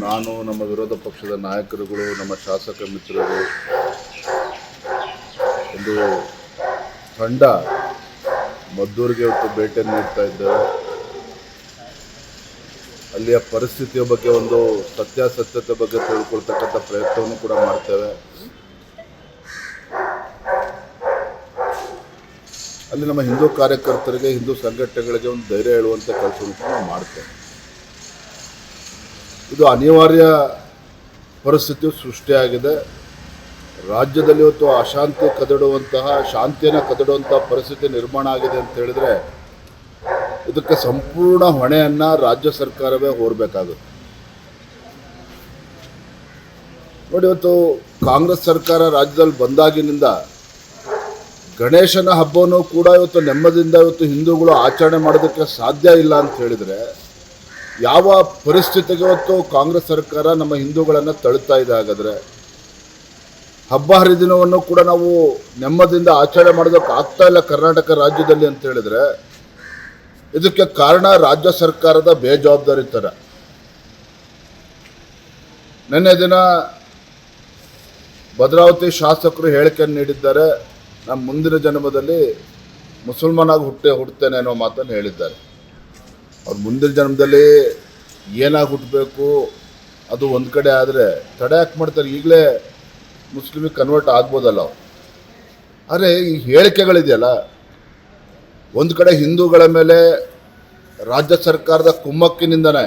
ನಾನು ನಮ್ಮ ವಿರೋಧ ಪಕ್ಷದ ನಾಯಕರುಗಳು ನಮ್ಮ ಶಾಸಕ ಮಿತ್ರರು ಒಂದು ತಂಡ ಮದ್ದೂರಿಗೆ ಇವತ್ತು ಭೇಟಿ ನೀಡ್ತಾ ಇದ್ದೇವೆ. ಅಲ್ಲಿಯ ಪರಿಸ್ಥಿತಿಯ ಬಗ್ಗೆ ಒಂದು ಸತ್ಯಾಸತ್ಯತೆ ಬಗ್ಗೆ ತಿಳ್ಕೊಳ್ತಕ್ಕಂಥ ಪ್ರಯತ್ನವನ್ನು ಕೂಡ ಮಾಡ್ತೇವೆ. ಅಲ್ಲಿ ನಮ್ಮ ಹಿಂದೂ ಕಾರ್ಯಕರ್ತರಿಗೆ, ಹಿಂದೂ ಸಂಘಟನೆಗಳಿಗೆ ಒಂದು ಧೈರ್ಯ ಹೇಳುವಂಥ ಕೆಲಸವನ್ನು ಕೂಡ ನಾವು ಮಾಡ್ತೇವೆ. ಇದು ಅನಿವಾರ್ಯ ಪರಿಸ್ಥಿತಿ ಸೃಷ್ಟಿಯಾಗಿದೆ. ರಾಜ್ಯದಲ್ಲಿ ಇವತ್ತು ಅಶಾಂತಿ ಕದಡುವಂತಹ, ಶಾಂತಿಯನ್ನು ಕದಡುವಂತಹ ಪರಿಸ್ಥಿತಿ ನಿರ್ಮಾಣ ಆಗಿದೆ ಅಂತ ಹೇಳಿದ್ರೆ ಇದಕ್ಕೆ ಸಂಪೂರ್ಣ ಹೊಣೆಯನ್ನು ರಾಜ್ಯ ಸರ್ಕಾರವೇ ಹೊರಬೇಕಾಗುತ್ತೆ. ನೋಡಿ, ಇವತ್ತು ಕಾಂಗ್ರೆಸ್ ಸರ್ಕಾರ ರಾಜ್ಯದಲ್ಲಿ ಬಂದಾಗಿನಿಂದ ಗಣೇಶನ ಹಬ್ಬವನ್ನು ಕೂಡ ಇವತ್ತು ನೆಮ್ಮದಿಯಿಂದ ಇವತ್ತು ಹಿಂದೂಗಳು ಆಚರಣೆ ಮಾಡೋದಕ್ಕೆ ಸಾಧ್ಯ ಇಲ್ಲ ಅಂತ ಹೇಳಿದರೆ ಯಾವ ಪರಿಸ್ಥಿತಿಗೆ ಇವತ್ತು ಕಾಂಗ್ರೆಸ್ ಸರ್ಕಾರ ನಮ್ಮ ಹಿಂದೂಗಳನ್ನು ತಳ್ತಾ ಇದೆ? ಹಾಗಾದರೆ ಹಬ್ಬ ಹರಿದಿನವನ್ನು ಕೂಡ ನಾವು ನೆಮ್ಮದಿಯಿಂದ ಆಚರಣೆ ಮಾಡೋದಕ್ಕೆ ಆಗ್ತಾ ಇಲ್ಲ ಕರ್ನಾಟಕ ರಾಜ್ಯದಲ್ಲಿ ಅಂತ ಹೇಳಿದರೆ ಇದಕ್ಕೆ ಕಾರಣ ರಾಜ್ಯ ಸರ್ಕಾರದ ಬೇಜವಾಬ್ದಾರಿ ಥರ. ನಿನ್ನೆ ದಿನ ಭದ್ರಾವತಿ ಶಾಸಕರು ಹೇಳಿಕೆಯನ್ನು ನೀಡಿದ್ದಾರೆ. ನಾನು ಮುಂದಿನ ಜನ್ಮದಲ್ಲಿ ಮುಸಲ್ಮಾನಾಗಿ ಹುಡ್ತೇನೆ ಅನ್ನೋ ಮಾತನ್ನು ಹೇಳಿದ್ದಾರೆ. ಅವ್ರು ಮುಂದಿನ ಜನ್ಮದಲ್ಲಿ ಏನಾಗಿ ಹುಟ್ಟಬೇಕು ಅದು ಒಂದು ಕಡೆ ಆದರೆ ತಡೆ ಯಾಕೆ ಮಾಡ್ತಾರೆ? ಈಗಲೇ ಮುಸ್ಲಿಮಿಗೆ ಕನ್ವರ್ಟ್ ಆಗ್ಬೋದಲ್ಲ ಅವ್ರು. ಆದರೆ ಈ ಹೇಳಿಕೆಗಳಿದೆಯಲ್ಲ, ಒಂದು ಕಡೆ ಹಿಂದೂಗಳ ಮೇಲೆ ರಾಜ್ಯ ಸರ್ಕಾರದ ಕುಮ್ಮಕ್ಕಿನಿಂದನೇ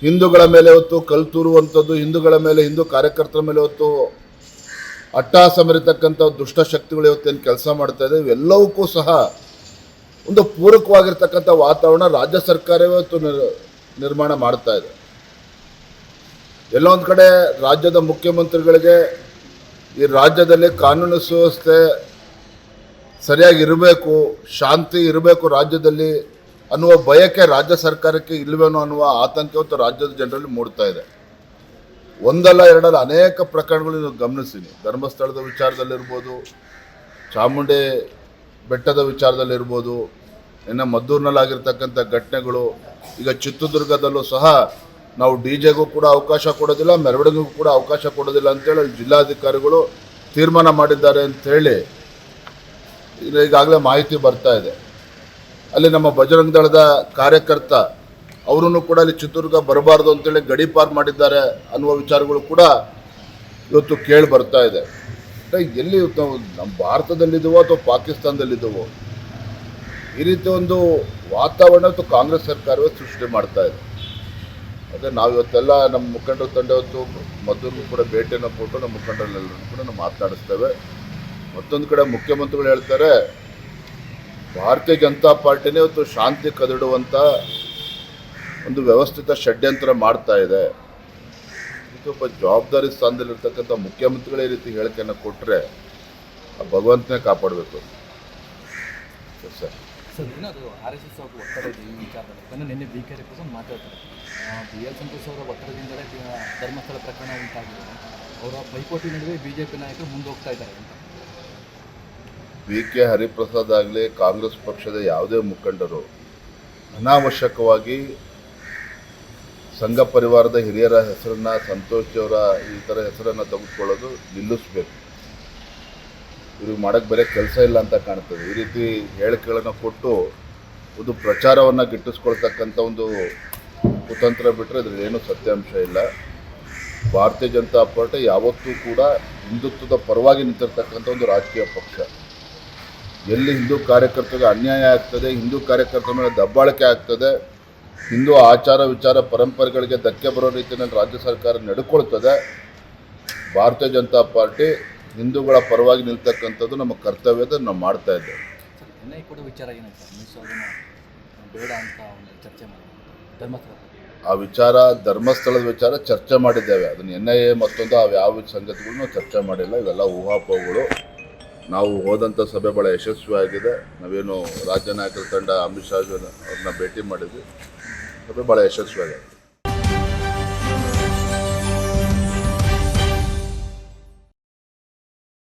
ಹಿಂದೂಗಳ ಮೇಲೆ ಹೊತ್ತು ಕಲ್ಲು ತೂರುವಂಥದ್ದು, ಹಿಂದೂಗಳ ಮೇಲೆ, ಹಿಂದೂ ಕಾರ್ಯಕರ್ತರ ಮೇಲೆ ಹೊತ್ತು ಅಟ್ಟಹಾಸ ಮೆರೆತಕ್ಕಂಥ ದುಷ್ಟಶಕ್ತಿಗಳು ಇವತ್ತೇನು ಕೆಲಸ ಮಾಡ್ತಾ ಇದೆ. ಇವೆಲ್ಲವಕ್ಕೂ ಸಹ ಒಂದು ಪೂರಕವಾಗಿರ್ತಕ್ಕಂಥ ವಾತಾವರಣ ರಾಜ್ಯ ಸರ್ಕಾರವೇ ಇವತ್ತು ನಿರ್ಮಾಣ ಮಾಡ್ತಾ ಇದೆ. ಎಲ್ಲೋ ಒಂದು ಕಡೆ ರಾಜ್ಯದ ಮುಖ್ಯಮಂತ್ರಿಗಳಿಗೆ ಈ ರಾಜ್ಯದಲ್ಲಿ ಕಾನೂನು ಸುವ್ಯವಸ್ಥೆ ಸರಿಯಾಗಿರಬೇಕು, ಶಾಂತಿ ಇರಬೇಕು ರಾಜ್ಯದಲ್ಲಿ ಅನ್ನುವ ಬಯಕೆ ರಾಜ್ಯ ಸರ್ಕಾರಕ್ಕೆ ಇಲ್ಲವೇನೋ ಅನ್ನುವ ಆತಂಕ ಇವತ್ತು ರಾಜ್ಯದ ಜನರಲ್ಲಿ ಮೂಡ್ತಾ ಇದೆ. ಒಂದಲ್ಲ ಎರಡಲ್ಲ ಅನೇಕ ಪ್ರಕರಣಗಳು ನೀವು ಗಮನಿಸ್ತೀನಿ. ಧರ್ಮಸ್ಥಳದ ವಿಚಾರದಲ್ಲಿರ್ಬೋದು, ಚಾಮುಂಡಿ ಬೆಟ್ಟದ ವಿಚಾರದಲ್ಲಿರ್ಬೋದು, ಇನ್ನು ಮದ್ದೂರಿನಲ್ಲಾಗಿರ್ತಕ್ಕಂಥ ಘಟನೆಗಳು, ಈಗ ಚಿತ್ರದುರ್ಗದಲ್ಲೂ ಸಹ ನಾವು ಡಿಜೆಗೂ ಕೂಡ ಅವಕಾಶ ಕೊಡೋದಿಲ್ಲ, ಮೆರವಣಿಗೆಗೂ ಕೂಡ ಅವಕಾಶ ಕೊಡೋದಿಲ್ಲ ಅಂತೇಳಿ ಜಿಲ್ಲಾಧಿಕಾರಿಗಳು ತೀರ್ಮಾನ ಮಾಡಿದ್ದಾರೆ ಅಂಥೇಳಿ ಈಗಾಗಲೇ ಮಾಹಿತಿ ಬರ್ತಾ ಇದೆ. ಅಲ್ಲಿ ನಮ್ಮ ಬಜರಂಗ ದಳದ ಕಾರ್ಯಕರ್ತ ಅವರನ್ನು ಕೂಡ ಅಲ್ಲಿ ಚಿತ್ರದುರ್ಗ ಬರಬಾರ್ದು ಅಂತೇಳಿ ಗಡೀಪಾರು ಮಾಡಿದ್ದಾರೆ ಅನ್ನುವ ವಿಚಾರಗಳು ಕೂಡ ಇವತ್ತು ಕೇಳಿ ಬರ್ತಾ ಇದೆ. ಎಲ್ಲಿ ನಾವು ನಮ್ಮ ಭಾರತದಲ್ಲಿದ್ದೀವೋ ಅಥವಾ ಪಾಕಿಸ್ತಾನದಲ್ಲಿದ್ದೀವೋ ಈ ರೀತಿ ಒಂದು ವಾತಾವರಣ ಇವತ್ತು ಕಾಂಗ್ರೆಸ್ ಸರ್ಕಾರವೇ ಸೃಷ್ಟಿ ಮಾಡ್ತಾ ಇದೆ. ಅದೇ ನಾವು ಇವತ್ತೆಲ್ಲ ನಮ್ಮ ಮುಖಂಡರ ತಂಡ ಇವತ್ತು ಮದ್ದೂರಿಗೂ ಕೂಡ ಭೇಟಿಯನ್ನು ಕೊಟ್ಟು ನಮ್ಮ ಮುಖಂಡರೆಲ್ಲರೂ ಕೂಡ ನಾವು ಮಾತನಾಡಿಸ್ತೇವೆ. ಮತ್ತೊಂದು ಕಡೆ ಮುಖ್ಯಮಂತ್ರಿಗಳು ಹೇಳ್ತಾರೆ ಭಾರತೀಯ ಜನತಾ ಪಾರ್ಟಿನೇ ಇವತ್ತು ಶಾಂತಿ ಕದಡುವಂಥ ಒಂದು ವ್ಯವಸ್ಥಿತ ಷಡ್ಯಂತ್ರ ಮಾಡ್ತಾ ಇದೆ. ಒಬ್ಬ ಜವಾಬ್ದಾರಿ ಸ್ಥಾನದಲ್ಲಿರ್ತಕ್ಕಂಥ ಮುಖ್ಯಮಂತ್ರಿಗಳೇ ಈ ರೀತಿ ಹೇಳಿಕೆಯನ್ನು ಕೊಟ್ಟರೆ ಭಗವಂತನೇ ಕಾಪಾಡಬೇಕು. ಸರ್, ಇನ್ನೊಂದು RSS ಅವರು ಒತ್ತಡ ಇದೆ ಈ ವಿಚಾರದಲ್ಲಿ. ನಿನ್ನೆ BK ರಿಪ್ರೆಸೆಂಟ್ ಮಾತಾಡ್ತಾರೆ, BL ಸಂತೋಷ್ ಅವರ ಒತ್ತಡದಿಂದಲೇ ಧರ್ಮಸ್ಥಳ ಪ್ರಕರಣ ಉಂಟಾಗಿದೆ, ಅವರ ಪೈಪೋಟಿ ನಡುವೆ BJP ನಾಯಕರು ಮುಂದೆ ಹೋಗ್ತಾ ಇದ್ದಾರೆ ಅಂತ. BK ಹರಿಪ್ರಸಾದ್ ಆಗಲಿ, ಕಾಂಗ್ರೆಸ್ ಪಕ್ಷದ ಯಾವುದೇ ಮುಖಂಡರು ಅನಾವಶ್ಯಕವಾಗಿ ಸಂಘ ಪರಿವಾರದ ಹಿರಿಯರ ಹೆಸರನ್ನು, ಸಂತೋಷ್ ಅವರ ಈ ಥರ ಹೆಸರನ್ನು ತೆಗೆದುಕೊಳ್ಳೋದು ನಿಲ್ಲಿಸಬೇಕು. ಇವ್ರಿಗೆ ಮಾಡೋಕ್ಕೆ ಬೇರೆ ಕೆಲಸ ಇಲ್ಲ ಅಂತ ಕಾಣ್ತದೆ. ಈ ರೀತಿ ಹೇಳಿಕೆಗಳನ್ನು ಕೊಟ್ಟು ಒಂದು ಪ್ರಚಾರವನ್ನು ಗಿಟ್ಟಿಸ್ಕೊಳ್ತಕ್ಕಂಥ ಒಂದು ಕುತಂತ್ರ ಬಿಟ್ಟರೆ ಇದ್ರಲ್ಲಿ ಏನೂ ಸತ್ಯಾಂಶ ಇಲ್ಲ. ಭಾರತೀಯ ಜನತಾ ಪಾರ್ಟಿ ಯಾವತ್ತೂ ಕೂಡ ಹಿಂದುತ್ವದ ಪರವಾಗಿ ನಿಂತಿರ್ತಕ್ಕಂಥ ಒಂದು ರಾಜಕೀಯ ಪಕ್ಷ. ಎಲ್ಲಿ ಹಿಂದೂ ಕಾರ್ಯಕರ್ತರಿಗೆ ಅನ್ಯಾಯ ಆಗ್ತದೆ, ಹಿಂದೂ ಕಾರ್ಯಕರ್ತರ ಮೇಲೆ ದಬ್ಬಾಳಿಕೆ ಆಗ್ತದೆ, ಹಿಂದೂ ಆಚಾರ ವಿಚಾರ ಪರಂಪರೆಗಳಿಗೆ ಧಕ್ಕೆ ಬರೋ ರೀತಿಯಲ್ಲಿ ರಾಜ್ಯ ಸರ್ಕಾರ ನಡ್ಕೊಳ್ತದೆ, ಭಾರತೀಯ ಜನತಾ ಪಾರ್ಟಿ ಹಿಂದೂಗಳ ಪರವಾಗಿ ನಿಲ್ತಕ್ಕಂಥದ್ದು ನಮ್ಮ ಕರ್ತವ್ಯದ ನಾವು ಮಾಡ್ತಾ ಇದ್ದೇವೆ. ಕೂಡ ವಿಚಾರ ಬೇಡ ಅಂತ ಒಂದು ಚರ್ಚೆ ಮಾಡಿ ಆ ವಿಚಾರ ಧರ್ಮಸ್ಥಳದ ವಿಚಾರ ಚರ್ಚೆ ಮಾಡಿದ್ದೇವೆ. ಅದನ್ನು NIA ಮತ್ತೊಂದು ಯಾವ ಸಂಗತಿಗಳನ್ನೂ ಚರ್ಚೆ ಮಾಡಿಲ್ಲ. ಇವೆಲ್ಲ ಊಹಾಪೋಹಗಳು. ನಾವು ಹೋದಂಥ ಸಭೆ ಭಾಳ ಯಶಸ್ವಿಯಾಗಿದೆ. ನಾವೇನು ರಾಜ್ಯ ನಾಯಕರ ತಂಡ ಅಮಿತ್ ಶಾ ಅವ್ರನ್ನ ಭೇಟಿ ಮಾಡಿದ್ವಿ. ಸಭೆ ಭಾಳ ಯಶಸ್ವಿಯಾಗಿದೆ.